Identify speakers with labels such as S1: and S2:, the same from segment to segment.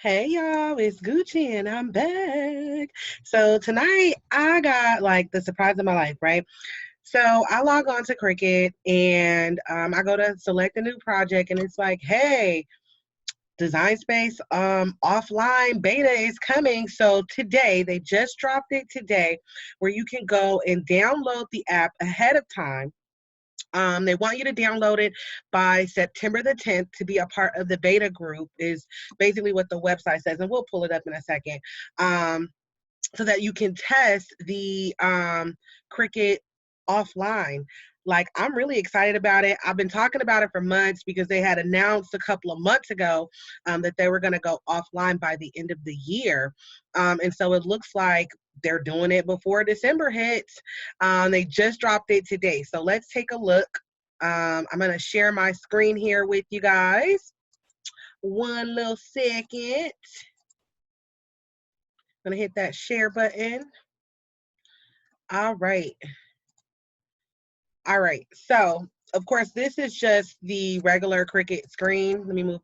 S1: Hey y'all, it's Gucci and I'm back. So tonight I got like the surprise of my life, right? So I log on to Cricut and I go to select a new project and it's like, hey, Design Space offline beta is coming. So today they just dropped it today where you can go and download the app ahead of time. They want you to download it by September the 10th to be a part of the beta group, is basically what the website says. And we'll pull it up in a second. Um, so that you can test the Cricut offline. Like, I'm really excited about it. I've been talking about it for months because they had announced a couple of months ago that they were going to go offline by the end of the year. And so it looks like they're doing it before December hits. They just dropped it today. So let's take a look. I'm going to share my screen here with you guys. One little second. I'm going to hit that share button. All right. All right. So, of course, this is just the regular Cricut screen. Let me move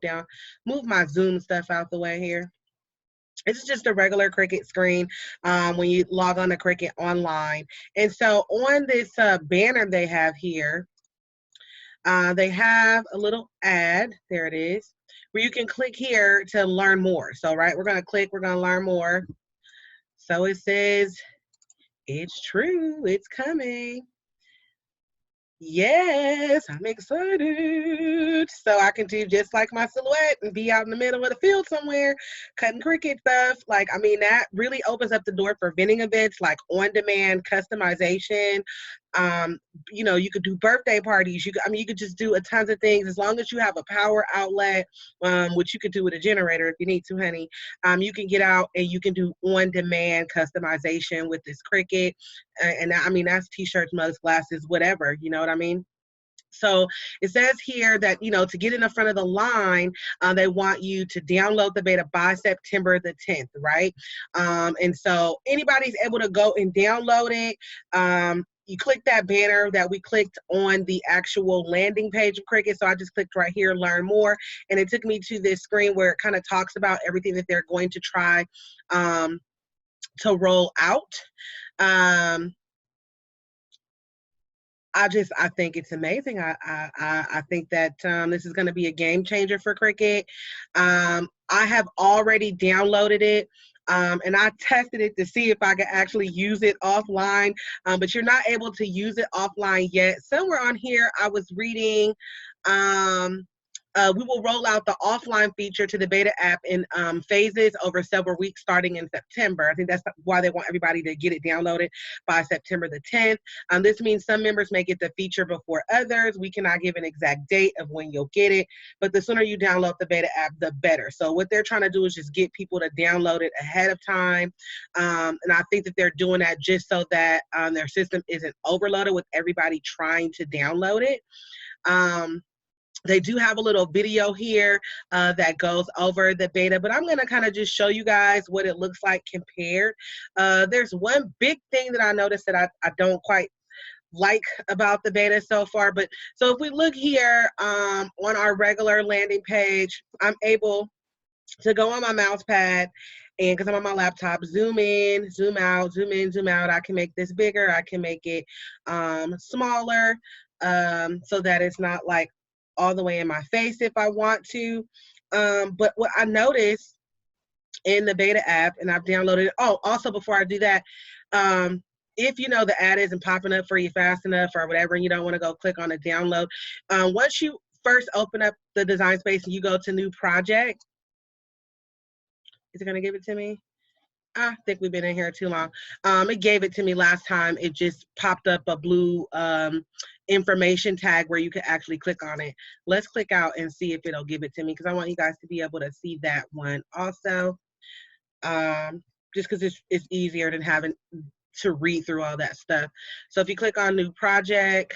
S1: my Zoom stuff out the way here. This is just a regular Cricut screen when you log on to Cricut online. And so on this banner they have here, they have a little ad. There it is, where you can click here to learn more. So, right, we're going to learn more. So it says, it's true, it's coming. Yes, I'm excited. So I can do just like my silhouette and be out in the middle of the field somewhere cutting Cricut stuff. Like, I mean, that really opens up the door for vending events like on-demand customization. Um, you could do birthday parties. You could just do a tons of things as long as you have a power outlet, which you could do with a generator if you need to, honey. You can get out and you can do on-demand customization with this Cricut. And I mean, that's t-shirts, mugs, glasses, whatever, you know what I mean? So it says here that, to get in the front of the line, they want you to download the beta by September the 10th, right? And so anybody's able to go and download it. You click that banner that we clicked on the actual landing page of Cricut. So I just clicked right here, learn more. And it took me to this screen where it kind of talks about everything that they're going to try to roll out. I think it's amazing. I think that this is going to be a game changer for Cricut. I have already downloaded it. And I tested it to see if I could actually use it offline, but you're not able to use it offline yet. Somewhere on here, I was reading, we will roll out the offline feature to the beta app in phases over several weeks starting in September. I think that's why they want everybody to get it downloaded by September the 10th. This means some members may get the feature before others. We cannot give an exact date of when you'll get it, but the sooner you download the beta app, the better. So what they're trying to do is just get people to download it ahead of time. And I think that they're doing that just so that their system isn't overloaded with everybody trying to download it. They do have a little video here that goes over the beta, but I'm going to kind of just show you guys what it looks like compared. There's one big thing that I noticed that I don't quite like about the beta so far. But so if we look here on our regular landing page, I'm able to go on my mouse pad and because I'm on my laptop, zoom in, zoom out, zoom in, zoom out. I can make this bigger. I can make it smaller so that it's not like all the way in my face if I want to. But what I noticed in the beta app, and I've downloaded it. Oh, also before I do that, if the ad isn't popping up for you fast enough or whatever, and you don't want to go click on a download, once you first open up the Design Space and you go to new project, is it going to give it to me? I think we've been in here too long. It gave it to me last time. It just popped up a blue information tag where you can actually click on it. Let's click out and see if it'll give it to me because I want you guys to be able to see that one also. Just because it's easier than having to read through all that stuff. So if you click on new project,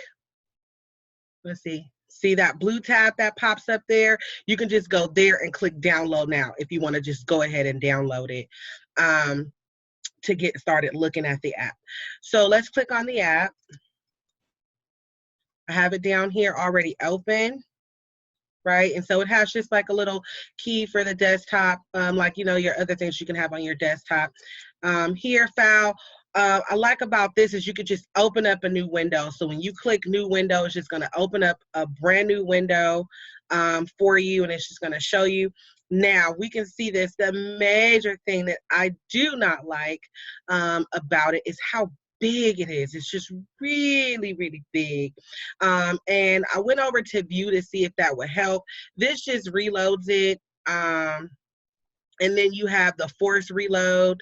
S1: let's see that blue tab that pops up there? You can just go there and click download now if you want to just go ahead and download it to get started looking at the app. So let's click on the app. I have it down here already open. right? And so it has just like a little key for the desktop, like, you know, your other things you can have on your desktop. Here, file. I like about this is you could just open up a new window. So when you click new window, it's just going to open up a brand new window for you, and it's just going to show you. Now we can see this. The major thing that I do not like about it is how big it is. It's just really, really big. And I went over to view to see if that would help. This just reloads it. And then you have the force reload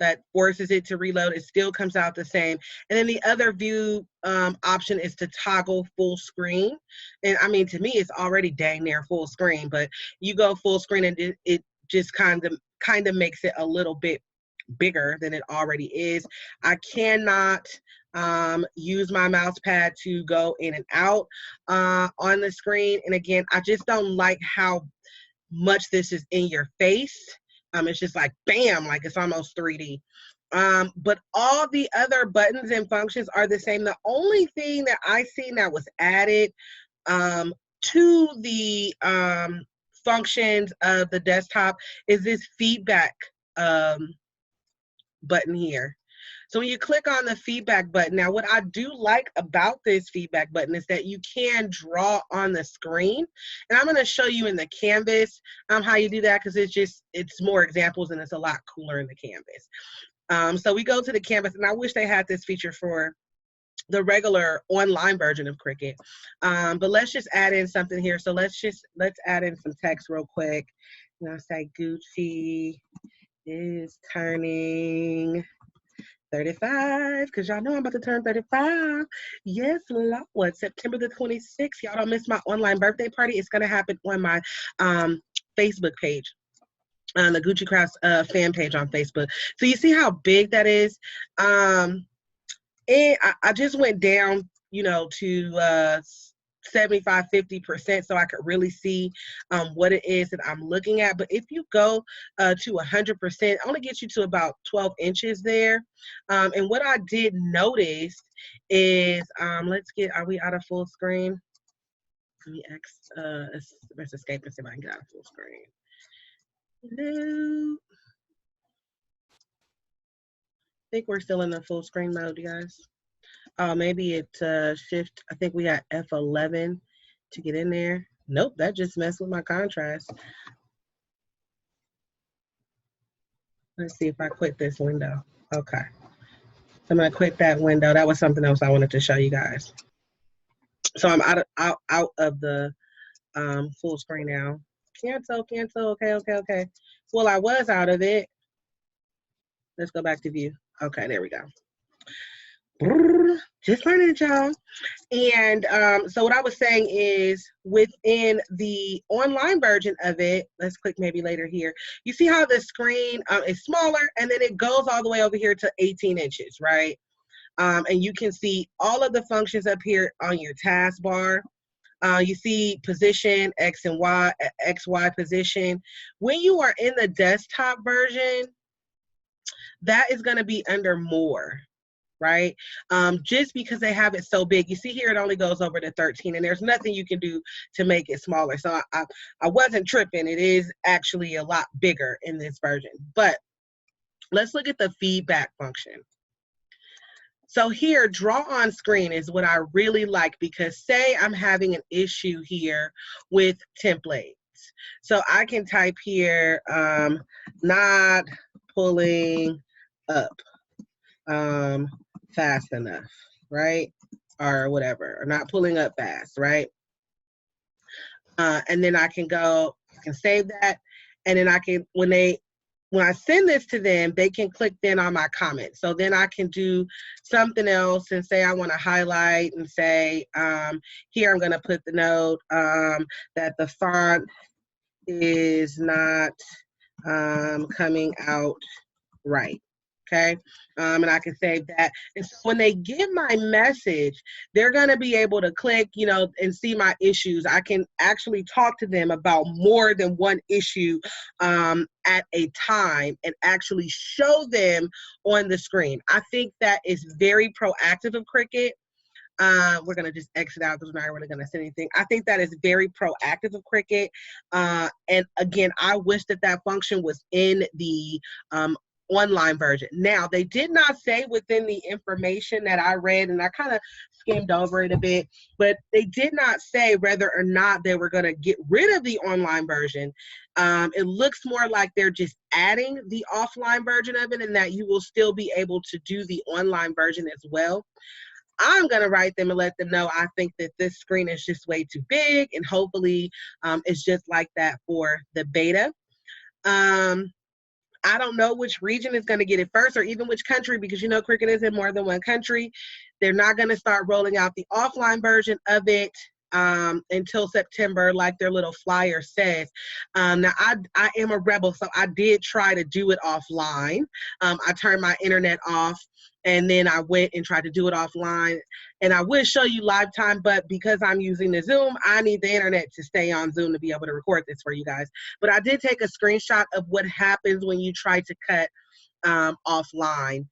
S1: that forces it to reload. It still comes out the same. And then the other view option is to toggle full screen. And I mean, to me, it's already dang near full screen, but you go full screen and it just kind of makes it a little bit bigger than it already is. I cannot use my mouse pad to go in and out on the screen. And again, I just don't like how much this is in your face. It's just like, bam, like it's almost 3D. But all the other buttons and functions are the same. The only thing that I seen that was added to the functions of the desktop is this feedback button here. So when you click on the feedback button, now what I do like about this feedback button is that you can draw on the screen. And I'm going to show you in the canvas how you do that, because it's more examples and it's a lot cooler in the canvas. So we go to the canvas, and I wish they had this feature for the regular online version of Cricut. But let's just add in something here. So let's add in some text real quick. I'm going to say Gucci is turning 35, because y'all know I'm about to turn 35. Yes, Lord. September the 26th. Y'all don't miss my online birthday party. It's going to happen on my Facebook page, on the Guccicraftz fan page on Facebook. So you see how big that is? And I just went down, you know, to 75, 50% so I could really see what it is that I'm looking at. But if you go to 100%, only gets you to about 12 inches there. And what I did notice is, are we out of full screen? Let me let's escape and see if I can get out of full screen. No. I think we're still in the full screen mode, you guys. Maybe it shift. I think we got F11 to get in there. Nope, that just messed with my contrast. Let's see if I quit this window. Okay. So I'm gonna quit that window. That was something else I wanted to show you guys. So I'm out of the full screen now. Cancel. Okay. Well, I was out of it. Let's go back to view. Okay, there we go. Just learning it, y'all. And so what I was saying is, within the online version of it, let's click maybe later here, you see how the screen is smaller, and then it goes all the way over here to 18 inches, right? And you can see all of the functions up here on your taskbar. You see position, X and Y, XY position. When you are in the desktop version, that is going to be under more, right? Just because they have it so big. You see here, it only goes over to 13, and there's nothing you can do to make it smaller. So I wasn't tripping. It is actually a lot bigger in this version. But let's look at the feedback function. So here, draw on screen is what I really like, because say I'm having an issue here with templates. So I can type here, not pulling up fast enough, right? Or whatever, or not pulling up fast, right? And then I can save that. And then I can, when I send this to them, they can click then on my comment. So then I can do something else and say I want to highlight and say, here I'm going to put the note that the font is not coming out right. Okay, and I can save that. And so when they get my message, they're going to be able to click, you know, and see my issues. I can actually talk to them about more than one issue at a time and actually show them on the screen. I think that is very proactive of Cricut. We're going to just exit out because we're not really going to say anything. I think that is very proactive of Cricut. And again, I wish that that function was in the online version. Now, they did not say within the information that I read, and I kind of skimmed over it a bit, but they did not say whether or not they were going to get rid of the online version. It looks more like they're just adding the offline version of it, and that you will still be able to do the online version as well. I'm going to write them and let them know I think that this screen is just way too big, and hopefully it's just like that for the beta. I don't know which region is going to get it first, or even which country, because you know Cricut is in more than one country. They're not going to start rolling out the offline version of it until September, like their little flyer says. Now, I am a rebel, so I did try to do it offline. I turned my internet off, and then I went and tried to do it offline. And I would show you live time, but because I'm using the Zoom, I need the internet to stay on Zoom to be able to record this for you guys. But I did take a screenshot of what happens when you try to cut offline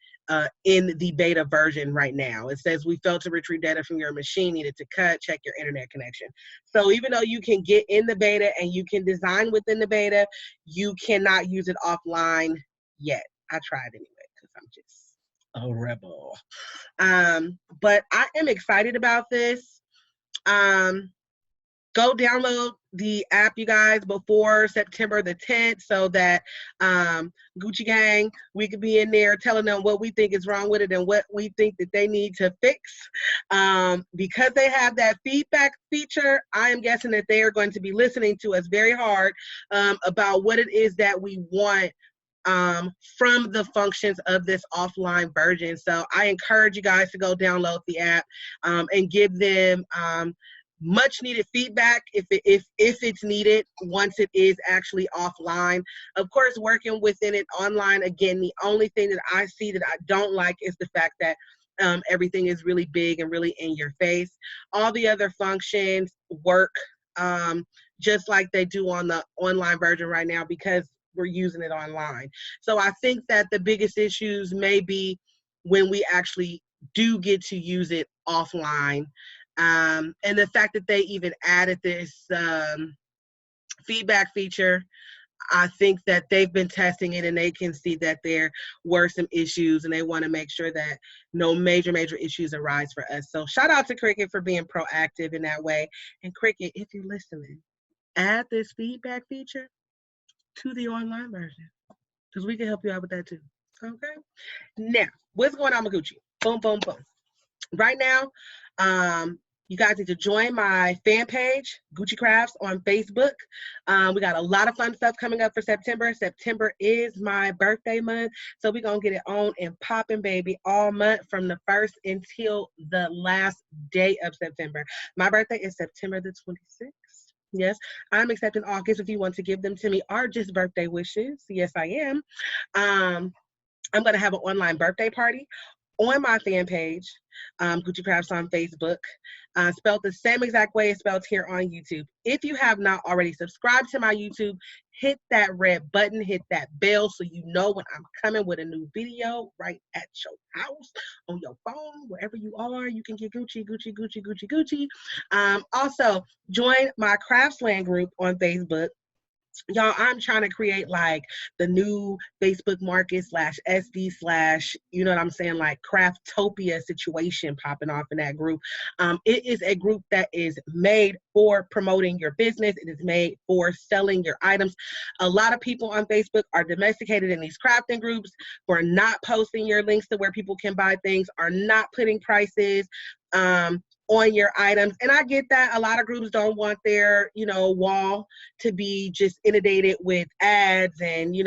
S1: in the beta version right now. It says, we failed to retrieve data from your machine, needed to cut, check your internet connection. So even though you can get in the beta and you can design within the beta, you cannot use it offline yet. I tried anyway because I'm just a rebel. But I am excited about this. Go download the app, you guys, before September the 10th, so that Gucci Gang, we could be in there telling them what we think is wrong with it and what we think that they need to fix. Because they have that feedback feature, I am guessing that they are going to be listening to us very hard about what it is that we want from the functions of this offline version. So I encourage you guys to go download the app and give them much needed feedback if it's needed once it is actually offline. Of course, working within it online, again, the only thing that I see that I don't like is the fact that everything is really big and really in your face. All the other functions work just like they do on the online version right now because we're using it online. So I think that the biggest issues may be when we actually do get to use it offline. And the fact that they even added this feedback feature, I think that they've been testing it and they can see that there were some issues and they want to make sure that no major issues arise for us. So shout out to Cricut for being proactive in that way. And Cricut, if you're listening, add this feedback feature to the online version because we can help you out with that too. Okay. Now, what's going on with Gucci? Boom, boom, boom. Right now, you guys need to join my fan page, Guccicraftz, on Facebook. We got a lot of fun stuff coming up for September. September is my birthday month, so we're going to get it on and popping, baby, all month from the 1st until the last day of September. My birthday is September the 26th. Yes, I'm accepting all gifts if you want to give them to me or just birthday wishes. Yes, I am. I'm going to have an online birthday party on my fan page, Guccicraftz on Facebook, spelled the same exact way it's spelled here on YouTube. If you have not already subscribed to my YouTube, hit that red button, hit that bell so you know when I'm coming with a new video right at your house, on your phone, wherever you are. You can get Gucci, Gucci, Gucci, Gucci, Gucci. Also, join my Craftzland group on Facebook. Y'all, I'm trying to create like the new Facebook market / SD / you know what I'm saying, like Craftopia situation popping off in that group. It is a group that is made for promoting your business. It is made for selling your items. A lot of people on Facebook are domesticated in these crafting groups for not posting your links to where people can buy things, are not putting prices on your items. And I get that a lot of groups don't want their, wall to be just inundated with ads and, they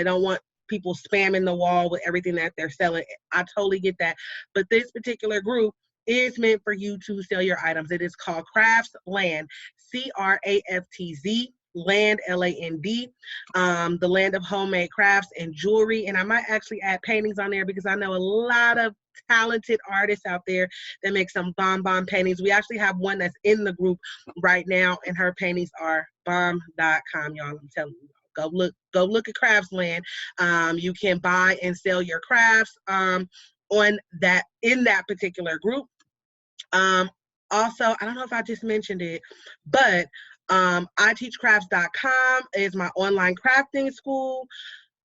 S1: don't want people spamming the wall with everything that they're selling. I totally get that. But this particular group is meant for you to sell your items. It is called Craftzland, Craftz. Land, Land, the land of homemade crafts and jewelry. And I might actually add paintings on there because I know a lot of talented artists out there that make some bomb paintings. We actually have one that's in the group right now, and her paintings are bomb.com, y'all. I'm telling you, go look at Craftzland. You can buy and sell your crafts in that particular group. Also, I don't know if I just mentioned it, but Iteachcrafts.com is my online crafting school.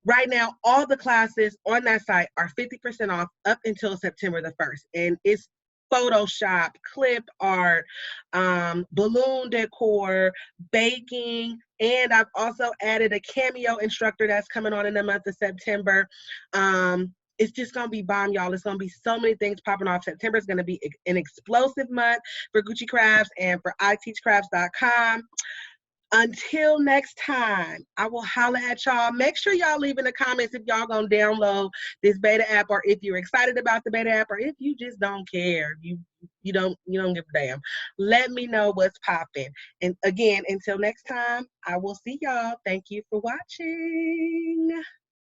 S1: Right now, all the classes on that site are 50% off up until September the 1st. And it's Photoshop, clip art, balloon decor, baking, and I've also added a cameo instructor that's coming on in the month of September. It's just gonna be bomb, y'all. It's gonna be so many things popping off. September is gonna be an explosive month for Guccicraftz and for Iteachcrafts.com. Until next time, I will holler at y'all. Make sure y'all leave in the comments if y'all gonna download this beta app, or if you're excited about the beta app, or if you just don't care. You don't give a damn. Let me know what's popping. And again, until next time, I will see y'all. Thank you for watching.